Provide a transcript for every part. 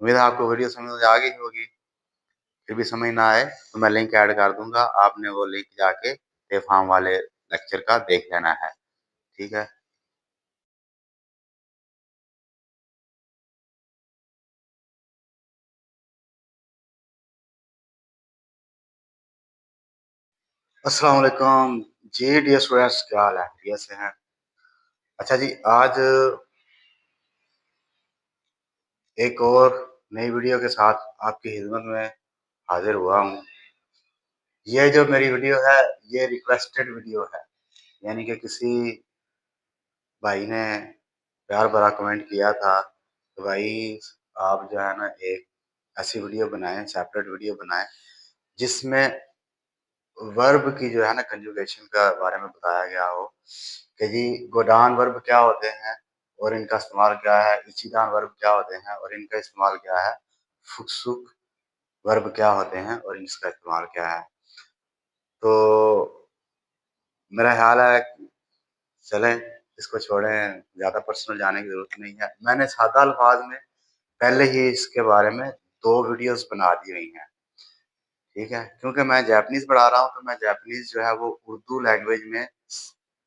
उम्मीद है आपको वीडियो समझ आ गई होगी। फिर भी समझ ना आए तो मैं लिंक ऐड कर दूंगा, आपने वो लिंक जाके फार्म वाले लेक्चर का देख लेना है। ठीक है। अस्सलाम वालेकुम जी डियर स्टूडेंट्स, क्या हाल है? बढ़िया से हैं? अच्छा जी, आज एक और नई वीडियो के साथ आपकी खिदमत में हाजिर हुआ हूँ। ये जो मेरी वीडियो है ये रिक्वेस्टेड वीडियो है, यानी कि किसी भाई ने प्यार भरा कमेंट किया था कि भाई आप जो है ना एक ऐसी वीडियो बनाएं, सेपरेट वीडियो बनाएं जिसमें वर्ब की जो है ना कंजुगेशन का बारे में बताया गया हो कि जी गोडान वर्ब क्या होते हैं और इनका इस्तेमाल क्या है, इचीदान वर्ब क्या होते हैं और इनका इस्तेमाल क्या है, फुक्सुक वर्ब क्या होते हैं और इसका इस्तेमाल क्या है। तो मेरा ख्याल है चलें इसको छोड़ें, ज़्यादा पर्सनल जाने की ज़रूरत नहीं है। मैंने सादा अल्फाज में पहले ही इसके बारे में 2 वीडियोज़ बना दी हुई हैं। ठीक है? क्योंकि मैं जैपनीज़ पढ़ा रहा हूँ तो मैं जैपनीज़ जो है वो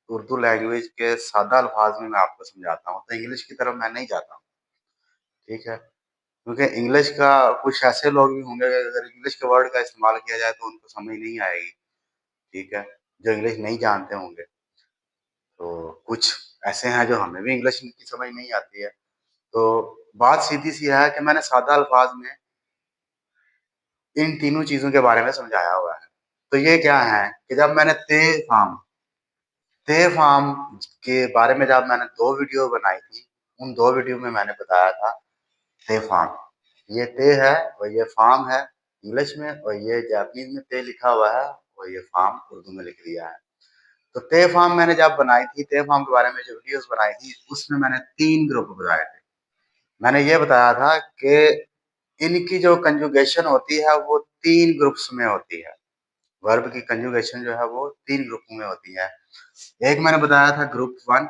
उर्दू लैंग्वेज के सादा अल्फाज में मैं आपको समझाता हूँ, तो इंग्लिश की तरफ मैं नहीं जाता हूँ। ठीक है? क्योंकि इंग्लिश का कुछ ऐसे लोग भी होंगे अगर इंग्लिश के वर्ड का इस्तेमाल किया जाए तो उनको समझ नहीं आएगी। ठीक है? जो इंग्लिश नहीं जानते होंगे। तो कुछ ऐसे हैं जो हमें भी इंग्लिश की समझ नहीं आती है। तो बात सीधी-सी है कि मैंने सादा अल्फाज में इन तीनों चीज़ों के बारे में समझाया हुआ है। तो ये क्या है कि जब मैंने ते फार्म के बारे में जब मैंने 2 वीडियो बनाई थी, उन 2 वीडियो में मैंने बताया था ते फार्म। ये ते है और ये फार्म है इंग्लिश में, और ये जापानीज़ में ते लिखा हुआ है और ये फार्म उर्दू में लिख दिया है। तो ते फार्म मैंने जब बनाई थी, ते फार्म के बारे में जो वीडियोज़ बनाई थी, उसमें मैंने 3 ग्रुप बनाए थे। मैंने ये बताया था कि इनकी जो कंजुगेशन होती है वो 3 ग्रुप्स में होती है। वर्ब की कंजुगेशन जो है वो 3 ग्रुपों में होती है। एक मैंने बताया था ग्रुप 1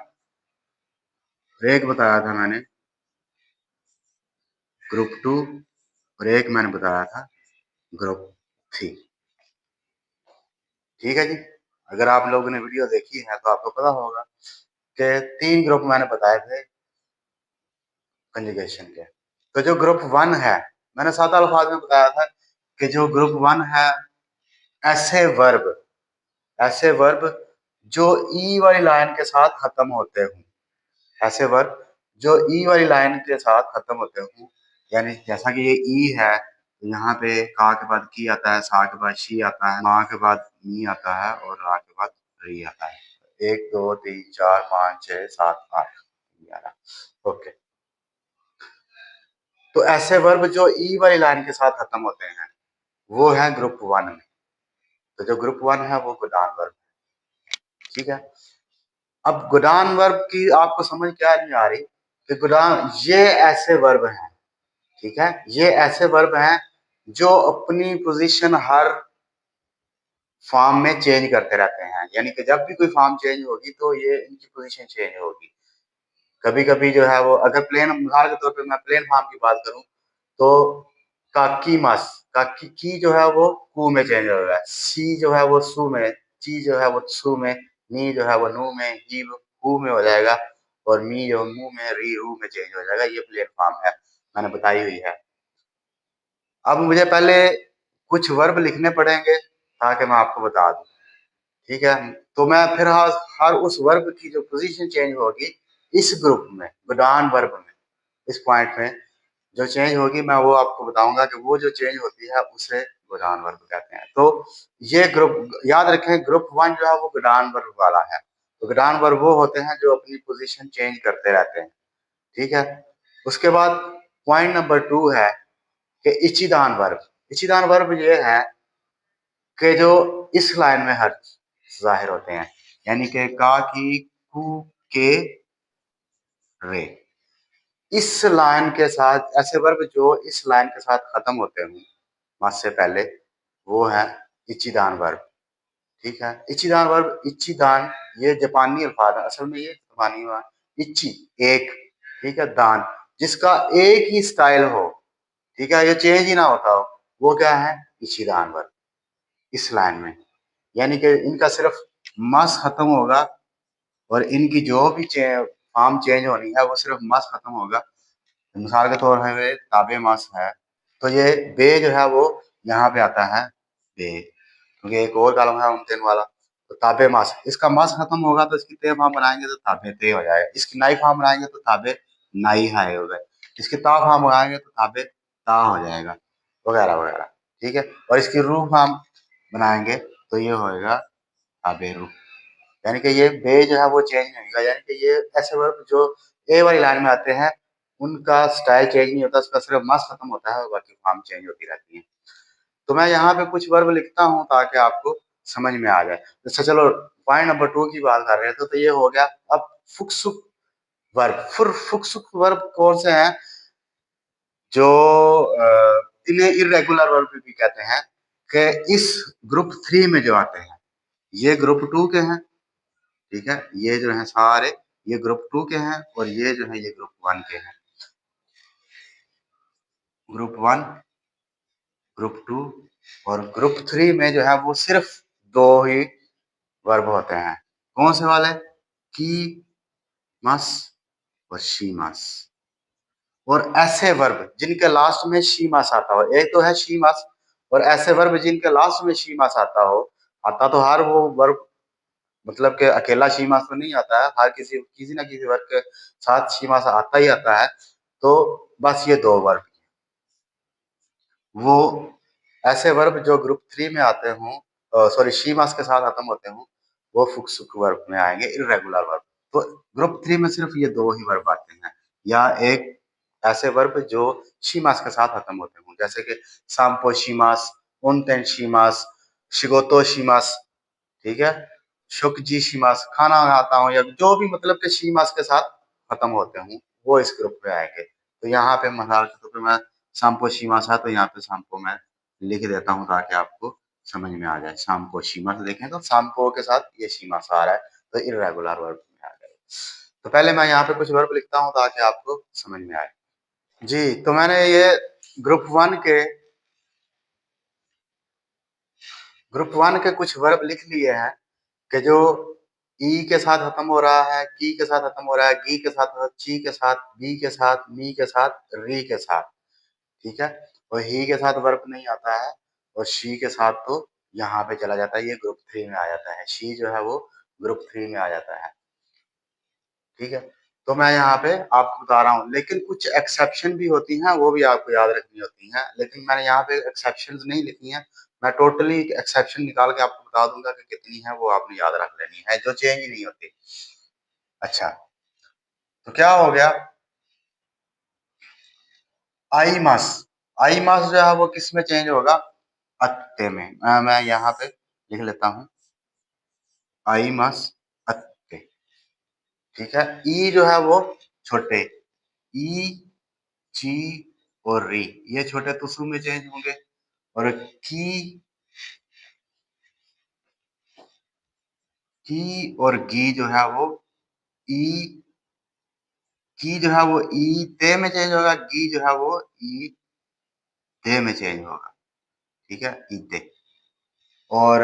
और एक बताया था मैंने ग्रुप 2 और एक मैंने बताया था ग्रुप 3। ठीक है जी? अगर आप लोगों ने वीडियो देखी है तो आपको पता होगा कि 3 ग्रुप मैंने बताए थे कंजुगेशन के। तो जो ग्रुप 1 है, मैंने सादा अल्फाज में बताया था कि जो ग्रुप 1 है ऐसे वर्ब ऐसे वर्ब जो ई वाली लाइन के साथ खत्म होते हों, ऐसे वर्ब जो ई वाली लाइन के साथ खत्म होते हों, यानी जैसा कि ये ई है तो यहाँ पे का के बाद की आता है, सा के बाद शी आता है, मा के बाद मी आता है और रा के बाद री आता है। 1 2 3 4 5 6 7 8 11। ओके। तो ऐसे वर्ब जो ई वाली लाइन के साथ खत्म होते हैं वो है ग्रुप 1 में। तो जो ग्रुप 1 है वो गोदान वर्ब। ठीक है? अब गोदान वर्ब की आपको समझ क्या नहीं आ रही कि गोदान ये ऐसे वर्ब हैं। ठीक है? ये ऐसे वर्ब हैं जो अपनी पोजीशन हर फॉर्म में चेंज करते रहते हैं, यानी कि जब भी कोई फॉर्म चेंज होगी तो ये इनकी पोजीशन चेंज होगी। कभी-कभी जो है वो अगर प्लेन मिसाल के तौर पे मैं प्लेन फॉर्म की बात करूँ तो काकीमस काकी की जो है वो कू में चेंज हो रहा है, सी जो है वो सू में, ची जो है वो सू में, नी जो है वो नू में, ही हू में हो जाएगा और मी जो मुँह में, री रू में चेंज हो जाएगा। ये प्लेटफ़ॉर्म है, मैंने बताई हुई है। अब मुझे पहले कुछ वर्ब लिखने पड़ेंगे ताकि मैं आपको बता दूँ। ठीक है? तो मैं फिर हर उस वर्ब की जो पोज़ीशन चेंज होगी इस ग्रुप में, गोडान वर्ब में, इस पॉइंट में जो चेंज होगी मैं वो आपको बताऊँगा कि वो जो चेंज होती है उसे गोडान वर्ब कहते हैं। तो ये ग्रुप याद रखें, ग्रुप 1 जो है वो गोडान वर्ब वाला है। तो गोडान वर्ब वो होते हैं जो अपनी पोज़ीशन चेंज करते रहते हैं। ठीक है? उसके बाद पॉइंट नंबर 2 है कि इचीदान वर्ब। इचीदान वर्ब ये है कि जो इस लाइन में हर ज़ाहिर होते हैं, यानी कि का, की, कू, के, रे। इस लाइन के साथ ऐसे वर्ब जो इस लाइन के साथ खत्म होते हों मस से पहले, वो है इचीदान वर्ब। ठीक है? इचीदान वर्ब, इच्ची-दान ये जापानी अल्फाज है, असल में ये जापानी हुआ इच्ची एक, ठीक है? दान जिसका एक ही स्टाइल हो, ठीक है, ये चेंज ही ना होता हो, वो क्या है, इचीदान वर्ब इस लाइन में। यानी कि इनका सिर्फ मास खत्म होगा और इनकी जो भी फॉर्म चेंज होनी है वो सिर्फ मास खत्म होगा। मिसाल के तौर पे ताबे मास है, तो ये बे जो है वो यहाँ पे आता है बे, क्योंकि एक और कॉलम है उनतेन वाला। तो ताबे मास, इसका मास खत्म होगा तो इसकी ते फॉर्म बनाएंगे तो ताबे ते हो जाएगा, इसकी नाई फॉर्म बनाएंगे तो ताबे नाई हाय हो गए, इसकी ता फॉर्म बनाएंगे तो ताबे ता हो जाएगा, वगैरह वगैरह। ठीक है, और इसकी रू फॉर्म बनाएंगे तो ये होएगा ताबे रू। यानी कि ये बे जो है वो चेंज नहीं होगा, यानी कि ये ऐसे वर्ब जो ए वाली लाइन में आते हैं उनका स्टाइल चेंज नहीं होता, उसका सिर्फ मास खत्म होता है और बाकी फॉर्म चेंज होती रहती है। तो मैं यहाँ पे कुछ वर्ब लिखता हूँ ताकि आपको समझ में आ जाए। जैसे चलो पॉइंट नंबर 2 की बात कर रहे थे, तो ये हो गया। अब फुक्सुक वर्ब, फिर फुक्सुक वर्ब कौन से हैं, जो इन्हें इरेगुलर वर्ब भी कहते हैं, कि इस ग्रुप 3 में जो आते हैं, ये ग्रुप 2 के हैं। ठीक है, ये जो है सारे ये ग्रुप 2 के हैं और ये जो है ये ग्रुप 1 के हैं। ग्रुप 1, ग्रुप 2 और ग्रुप 3 में जो है वो सिर्फ 2 ही वर्ब होते हैं। कौन से वाले, की मस और शी मस। और ऐसे वर्ब जिनके लास्ट में शी मस आता हो, एक तो है शी मस, और ऐसे वर्ब जिनके लास्ट में शी मस आता हो, आता तो हर वो वर्ब मतलब कि अकेला शी मास तो नहीं आता है, हर किसी ना किसी वर्ग के साथ शी मास आता ही आता है। तो बस ये 2 वर्ग, वो ऐसे वर्ब जो ग्रुप 3 में आते हों, सॉरी शी मास के साथ खत्म होते हों, वो फुक्सुक वर्ब में आएंगे, इर्रेगुलर वर्ब। तो ग्रुप 3 में सिर्फ ये 2 ही वर्ब आते हैं, या एक ऐसे वर्ब जो शी मास के साथ खत्म होते हों, जैसे कि सांपो शी मास, उनतेन शी मास, शिगोतो शी मास। ठीक है, शुकजी शिमास, खाना खाता हूँ, या जो भी मतलब के शिमास के साथ खत्म होते हूँ, वो इस ग्रुप में आएंगे। तो यहाँ पे मिसाल के तौर पे मैं शाम्पो शिमास है तो यहाँ पे शाम्पो मैं लिख देता हूँ ताकि आपको समझ में आ जाए। शाम्पो शिमास देखें तो शाम्पो के साथ ये शिमास आ रहा है, तो इर्रेगुलर वर्ब में आ जाएगा। तो पहले मैं यहाँ पे कुछ वर्ब लिखता हूँ ताकि आपको समझ में आए। जी, तो मैंने ये ग्रुप 1 के कुछ वर्ब लिख लिए हैं, कि जो ई के साथ खत्म हो रहा है, की के साथ खत्म हो रहा है, गी के साथ, ची के साथ, बी के साथ, मी के साथ, री के साथ। ठीक है, और ही के साथ वर्ब नहीं आता है, और शी के साथ तो यहाँ पे चला जाता है, ये ग्रुप 3 में आ जाता है, शी जो है वो ग्रुप 3 में आ जाता है। ठीक है, तो मैं यहाँ पे आपको बता रहा हूँ, लेकिन कुछ एक्सेप्शन भी होती हैं, वो भी आपको याद रखनी होती हैं, लेकिन मैंने यहाँ पे एक्सेप्शन नहीं लिखी हैं। मैं टोटली एक्सेप्शन निकाल के आपको बता दूंगा कि कितनी है, वो आपने याद रख लेनी है, जो चेंज ही नहीं होती। अच्छा, तो क्या हो गया, आई मास। आई मास जो है वो किस में चेंज होगा, अत्ते में। मैं यहाँ पे लिख लेता हूँ, आई मास अत्ते। ठीक है, ई जो है वो छोटे, ई, ची और री, ये छोटे तुसु में चेंज होंगे। और की और गी जो है वो ई, की जो है वो ई ते में चेंज होगा, गी जो है वो ई ते में चेंज होगा। ठीक है, ईते। और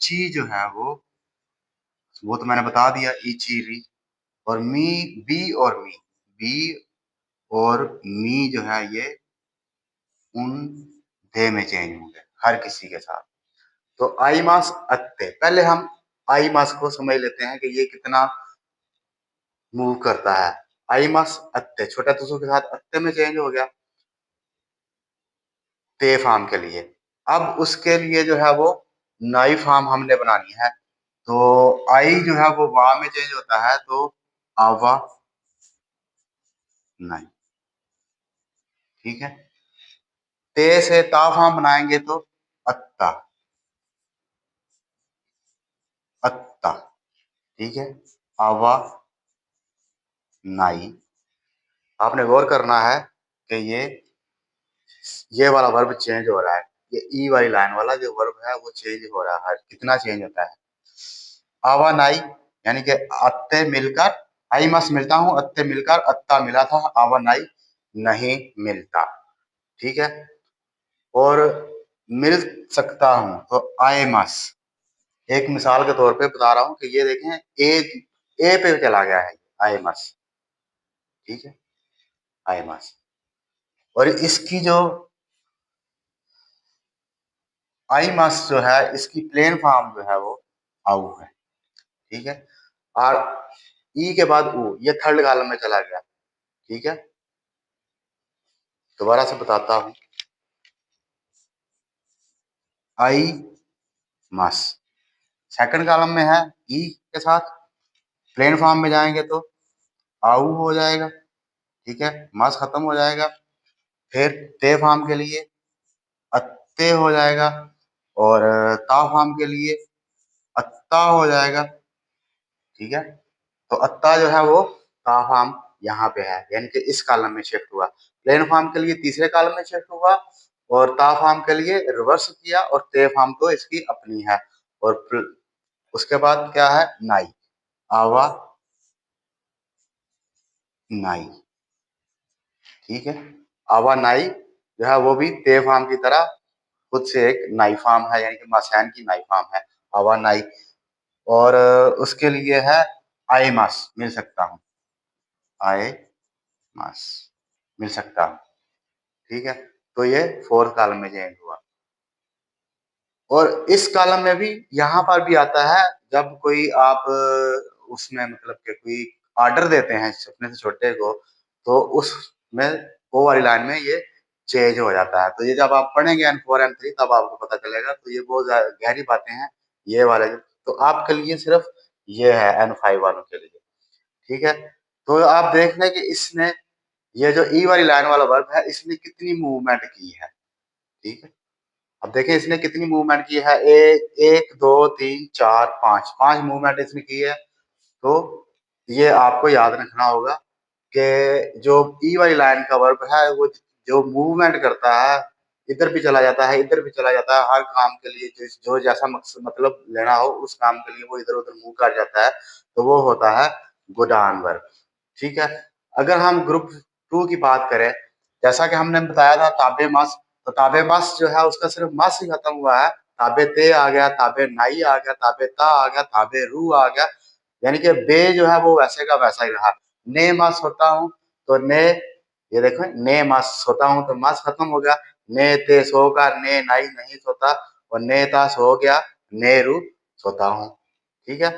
ची जो है वो तो मैंने बता दिया, ई ची री। और मी, बी और मी जो है ये उन दे में चेंज होंगे हर किसी के साथ। तो आई मास अत्ते, पहले हम आई मास को समझ लेते हैं कि ये कितना मूव करता है। आई मास अत्ते छोटा तुसु के साथ अत्ते में चेंज हो गया, ते फार्म के लिए। अब उसके लिए जो है वो नई फार्म हमने बनानी है, तो आई जो है वो वा में चेंज होता है, तो आवा नहीं। ठीक है, ते से ता फार्म बनाएंगे तो अत्ता, अत्ता। ठीक है, आवा नाई। आपने गौर करना है कि ये वाला वर्ब चेंज हो रहा है, ये ई वाली लाइन वाला जो वर्ब है वो चेंज हो रहा है। कितना चेंज होता है, आवा नाई, यानी कि अत्ते मिलकर, आई मस मिलता हूं, अत्ते मिलकर अत्ता मिला था, आवा नाई नहीं मिलता। ठीक है। और मिल सकता हूं तो आई मस्ट, एक मिसाल के तौर पे बता रहा हूं कि ये देखें ए पे चला गया है आई मस्ट, ठीक है, आई मस्ट। और इसकी जो आई मस्ट जो है इसकी प्लेन फॉर्म जो है वो आउ है, ठीक है। और ई के बाद ऊ, ये थर्ड कॉलम में चला गया, ठीक है। दोबारा से बताता हूं, आई मस्ट सेकंड कॉलम में है ई के साथ, प्लेन फॉर्म में जाएंगे तो आउ हो जाएगा, ठीक है, मस खत्म हो जाएगा। फिर ते फॉर्म के लिए अत्ते हो जाएगा, और ता फॉर्म के लिए अत्ता हो जाएगा, ठीक है। तो अत्ता जो है वो ता फॉर्म यहाँ पे है, यानी कि इस कॉलम में शिफ्ट हुआ। प्लेन फॉर्म के लिए तीसरे कॉलम में शिफ्ट हुआ, और ता फॉर्म के लिए रिवर्स किया, और ते फॉर्म तो इसकी अपनी है। और उसके बाद क्या है, नाई, आवा नाई, ठीक है। आवा नाई जो है वो भी ते फॉर्म की तरह खुद से एक नाई फॉर्म है, यानी कि मसैन की नाई फॉर्म है, आवा नाई। और उसके लिए है आए मास, मिल सकता हूँ, आए मास, मिल सकता हूँ, ठीक है। तो ये फोर्थ कॉलम में चेंज हुआ। और इस कॉलम में भी यहाँ पर भी आता है, जब कोई आप उसमें मतलब कि कोई ऑर्डर देते हैं अपने से छोटे को, तो उसमें वो वाली लाइन में ये चेंज हो जाता है। तो ये जब आप पढ़ेंगे N4 N3 तब आपको पता चलेगा। तो ये बहुत गहरी बातें हैं ये वाले। तो आपके लिए सिर्फ ये है N5 वालों के लिए, ठीक है। तो आप देख लें कि इसने ये जो ई वाली लाइन वाला वर्ब है इसने कितनी मूवमेंट की है, ठीक है। अब देखें इसने कितनी मूवमेंट की है, एक दो तीन चार पांच, पांच मूवमेंट इसने की है। तो ये आपको याद रखना होगा कि जो ई वाली लाइन का वर्ब है वो जो मूवमेंट करता है, इधर भी चला जाता है इधर भी चला जाता है, हर काम के लिए जो जैसा मकसद मतलब लेना हो उस काम के लिए वो इधर उधर मूव कर जाता है, तो वो होता है गोडान वर्ब, ठीक है। अगर हम ग्रुप टू की बात करें, जैसा कि हमने बताया था ताबे मस, तो ताबे मस जो है उसका सिर्फ मस ही खत्म हुआ है, ताबे ते आ गया, ताबे नाई आ गया, ताबे ता आ गया, ताबे रू आ गया, यानी कि बे जो है वो वैसे का वैसा ही रहा। ने मस होता हूं तो ने, ये देखो ने मस होता हूं तो मस खत्म हो गया, ने ते सोगा, ने नाई नहीं सोता, और ने ता सो गया, ने रू सोता हूं, ठीक है।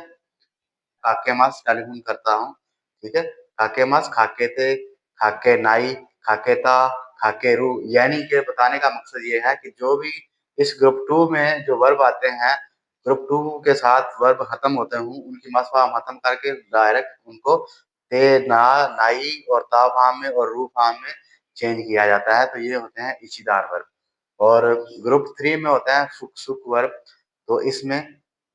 खाके मास टेलीफोन करता हूँ, ठीक है। खाके मास, खाके थे, खाके नाई, खाके ता, खाके रू, यानी कि बताने का मकसद ये है कि जो भी इस ग्रुप टू में जो वर्ब आते हैं, ग्रुप टू के साथ वर्ब खत्म होते हैं उनकी मस फॉर्म खत्म करके डायरेक्ट उनको ते ना नाई और ता फॉर्म में और रू फॉर्म में चेंज किया जाता है। तो ये होते हैं इच्छीदार वर्ब। और ग्रुप थ्री में होता है सुख वर्ब, तो इसमें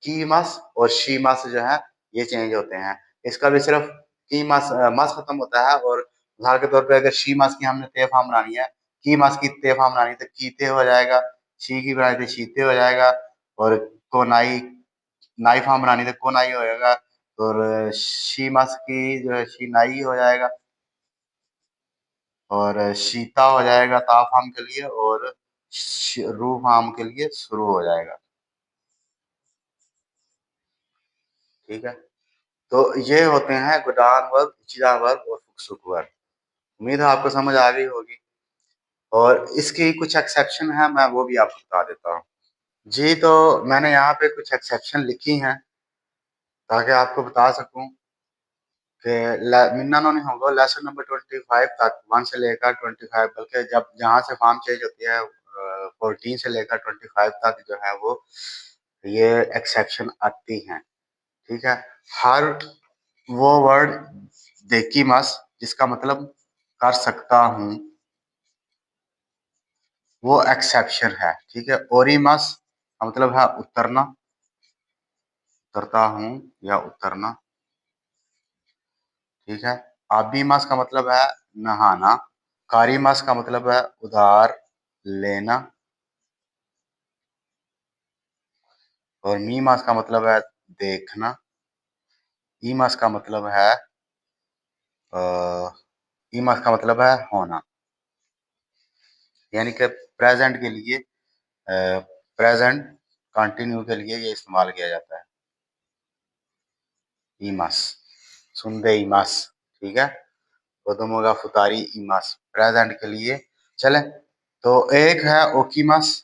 की मस और शी मस जो है ये चेंज होते हैं। इसका भी सिर्फ की मस मस खत्म होता है। और उदाहरण के तौर पे अगर शी मस की हमने ते फॉर्म बनानी है, की मस की ते फॉर्म बनानी है तो कीते हो जाएगा, शी की बनानी तो शीते हो जाएगा, और को नाई नाई फॉर्म बनानी तो को नाई हो जाएगा, और शी मस की जो है शी नाई हो जाएगा, और शीता हो जाएगा ता फॉर्म के लिए, और रू फॉर्म के लिए शुरू हो जाएगा, ठीक है। तो ये होते हैं गुडान वर्ग, इचिदा वर्ग और फुक्सुक वर्ग। उम्मीद है आपको समझ आ गई होगी। और इसकी कुछ एक्सेप्शन है, मैं वो भी आपको बता देता हूँ। जी, तो मैंने यहाँ पे कुछ एक्सेप्शन लिखी हैं ताकि आपको बता सकूं कि मिन्ना नहीं होगा लेसन नंबर 25 तक, 1 से लेकर 25, बल्कि जब जहाँ से फॉर्म चेंज होती है 14 से लेकर 25 तक जो है वो ये एक्सेप्शन आती हैं, ठीक है। हर वो वर्ड देखी मस जिसका मतलब कर सकता हूँ वो एक्सेप्शन है, ठीक है। ओरिमस का मतलब है उतरना, उतरता हूँ या उतरना, ठीक है। आबीमस का मतलब है नहाना, कारीमस का मतलब है उधार लेना, और मीमस का मतलब है देखना, ईमस का मतलब है ईमस का मतलब है होना, यानी कि प्रेजेंट के लिए, प्रेजेंट कंटिन्यू के लिए ये इस्तेमाल किया जाता है, ईमास, सुनदे ईमास, ठीक है। कोदोमो गा फुतारी ईमास, प्रेजेंट के लिए। चले, तो एक है ओकीमास,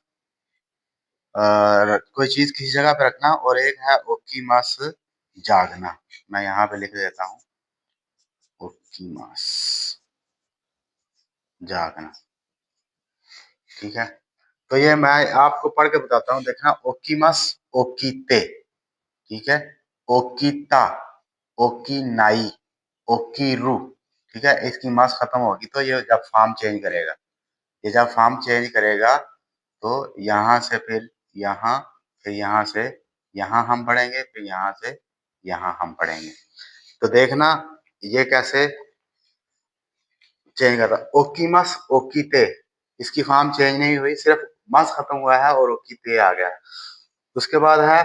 कोई चीज किसी जगह पे रखना, और एक है ओकीमास, जागना। मैं यहाँ पे लिख देता हूँ, ओकीमास, जागना, ठीक है। तो ये मैं आपको पढ़ के बताता हूँ, देखना, ओकीमास, ओकीते, ठीक है, ओकीता, ओकीनाई, ओकीरू, ठीक है। इसकी मास खत्म होगी तो ये जब फॉर्म चेंज करेगा, ये जब फॉर्म चेंज करेगा तो यहाँ से फिर यहाँ से यहाँ हम पढ़ेंगे, फिर यहाँ से यहाँ हम पढ़ेंगे। तो देखना ये कैसे चेंज करता, ओकीमस, ओकीते, इसकी फॉर्म चेंज नहीं हुई, सिर्फ मस खत्म हुआ है और ओकीते आ गया है। उसके बाद है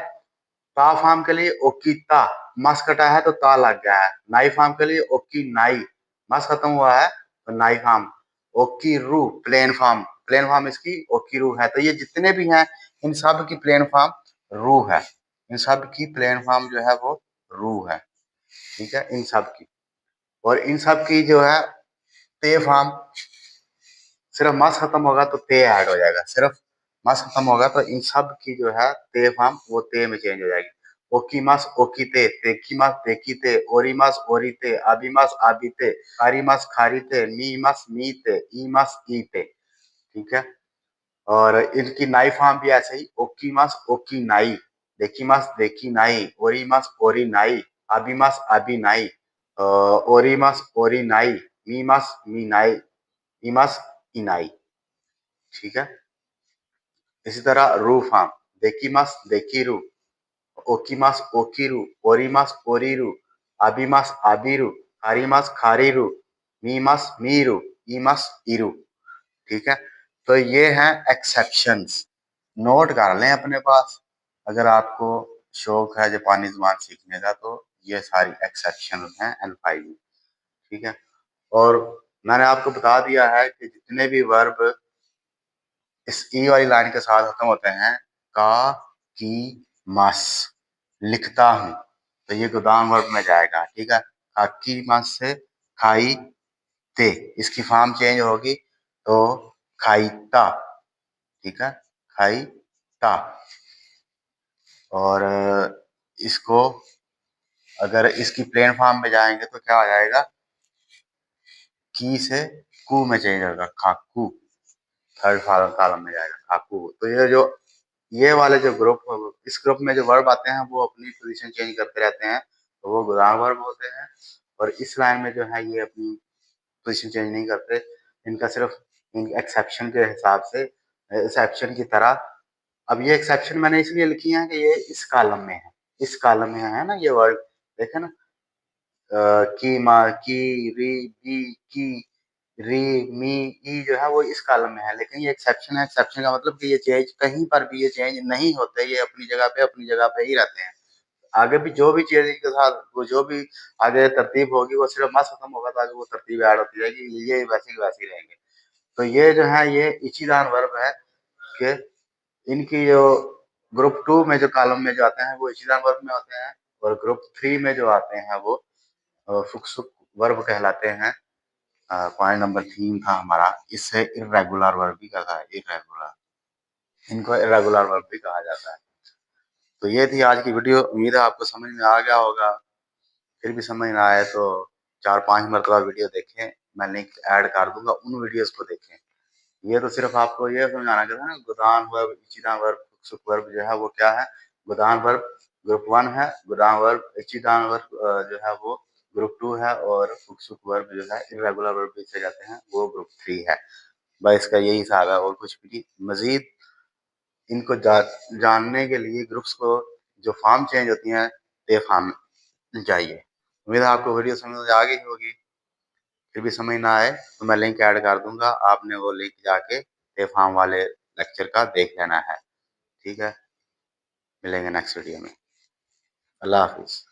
ता फॉर्म के लिए ओकीता, मस कटा है तो ता लग गया है। नाई फॉर्म के लिए ओकी नाई, मस खत्म हुआ है तो नाई फॉर्म। ओकी रू प्लेन फॉर्म, प्लेन फॉर्म इसकी ओकी रू है। तो ये जितने भी हैं इन सब की प्लेन फॉर्म रू है, इन सब की प्लेन फॉर्म जो है वो रू है, ठीक है, इन सब की। और इन सब की जो है ते फॉर्म, सिर्फ मस खत्म होगा तो ते ऐड हो जाएगा, सिर्फ मस खत्म होगा तो इन सब की जो है ते फॉर्म वो ते में चेंज हो जाएगी। ओकीमास, ओकीते, तेकीमास, तेकीते, ओरीमास, ओरीते, आबिमास, आबिते, खारीमास, खारीते, मीमास, मीते, ईमास, ईते, ठीक है। और इनकी नाई फॉर्म भी ऐसे ही, ओकीमास, ओकी नाई, देखीमास, देखी नाई, ओरीमास, ओरी नाई, आबिमास, आबी नाई, ओरीमास, ओरी नाई, मीमास, मी नाई, ईमास, इनाई, ठीक है। इसी तरह रू फॉर्म, देखीमास, देखीरू, ओकीमास, ओकीरू, ओरीमास, ओरीरू, आबिमास, आबिरू, खारीमास, खारीरू, मीमास, मीरू, ईमास, इरू, ठीक है। तो ये हैं एक्सेप्शंस, नोट कर लें अपने पास। अगर आपको शौक है जापानी जुबान सीखने का तो ये सारी एक्सेप्शन हैं N5 में, ठीक है। और मैंने आपको बता दिया है कि जितने भी वर्ब इस ई वाली लाइन के साथ खत्म होते हैं, का, की, मस, लिखता हूँ, तो ये गोदाम वर्ब में जाएगा, ठीक है। खाकी मस से खाई ते, इसकी फॉर्म चेंज होगी तो खाईता, ठीक है, खाईता। और इसको अगर इसकी प्लेन फॉर्म में जाएंगे तो क्या हो जाएगा, की से कू में चेंज होगा, खाकू, थर्ड कॉलम में जाएगा खाकू। तो ये जो ये वाले जो ग्रुप, इस ग्रुप में जो वर्ब आते हैं वो अपनी पोजीशन चेंज करते रहते हैं, तो वो गोदाम वर्ब होते हैं। और इस लाइन में जो है ये अपनी पोजीशन चेंज नहीं करते, इनका सिर्फ इन एक्सेप्शन के हिसाब से, एक्सेप्शन की तरह। अब ये एक्सेप्शन मैंने इसलिए लिखी है कि ये इस कॉलम में है, इस कॉलम में है ना ये वर्ड, देखे ना, की, मा, की, री, बी, की, री, मी, ई जो है वो इस कॉलम में है। लेकिन ये एक्सेप्शन है, एक्सेप्शन का मतलब कि ये चेंज कहीं पर भी ये चेंज नहीं होते, ये अपनी जगह पे ही रहते हैं। आगे भी जो भी चीज के साथ वो जो भी आगे तरतीब होगी वो सिर्फ मस खत्म होगा तो आगे वो तरतीब ऐड होती रहेगी, ये वैसे की वैसे ही रहेंगे। तो ये जो है ये इचिदान वर्ब है कि इनकी जो ग्रुप 2 में जो कॉलम में जो आते हैं वो इचिदान वर्ब में होते हैं, और ग्रुप 3 में जो आते हैं वो फुक्सुक वर्ब कहलाते हैं। पॉइंट नंबर 3 था हमारा, इससे इर्रेगुलर वर्ब भी कहा है, इर्रेगुलर, इनको इर्रेगुलर वर्ब भी कहा जाता है। तो ये थी आज की वीडियो, उम्मीद है आपको समझ में आ गया होगा। फिर भी समझ ना आए तो 4-5 मरतबा वीडियो देखें, मैं लिंक ऐड कर दूंगा, उन वीडियोस को देखें। ये तो सिर्फ आपको ये समझाना था ना, गोदान वर्ब, इचिदान वर्ब, फुक्सुक वर्ब जो है वो क्या है। गोदान वर्ब ग्रुप 1 है, गोदान वर्ब, इचिदान वर्ब जो है वो ग्रुप 2 है, और फुक्सुक वर्ब जो है इर्रेगुलर वर्ब जिसे जाते हैं वो ग्रुप 3 है। बस इसका यही हिसाब है और कुछ भी नहीं। मजीद इनको जानने के लिए ग्रुप्स को जो फॉर्म चेंज होती हैं पे फॉर्म जाइए। उम्मीद है आपको वीडियो समझ आ गई होगी। फिर भी समझ ना आए तो मैं लिंक ऐड कर दूंगा, आपने वो लिंक जाके पे फॉर्म वाले लेक्चर का देख लेना है, ठीक है। मिलेंगे नेक्स्ट वीडियो में। अल्लाह हाफिज।